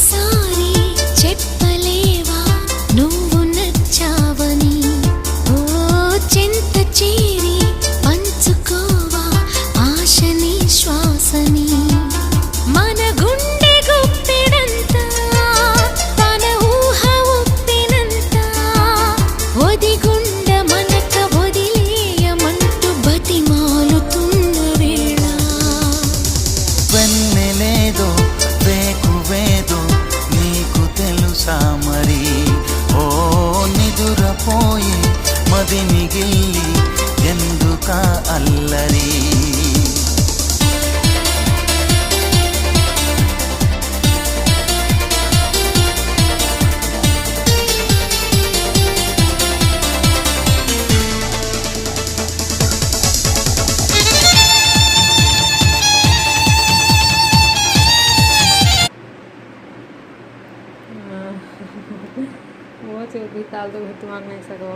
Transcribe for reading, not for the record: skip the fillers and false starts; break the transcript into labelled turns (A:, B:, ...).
A: ఒక్కసారి చెప్పలేవా నువ్వు నచ్చావని? ఓ చెంత చేరి పంచుకోవా ఆశని శ్వాసని? మన గుండె గుప్పెడంతా తన ఊహ ఉప్పినంత ఒదిగుండ మనక వదిలేయమంటూ బతిమాలుతున్న వేళ
B: వెన్నెలేదో వేకువేదో నీకు తెలుసా మరి? ఓ నిదురపోయే మది మిగిల్లి ఎందుకా అల్లరి?
C: वो जो भी ताल तो तुम्हारे नहीं सको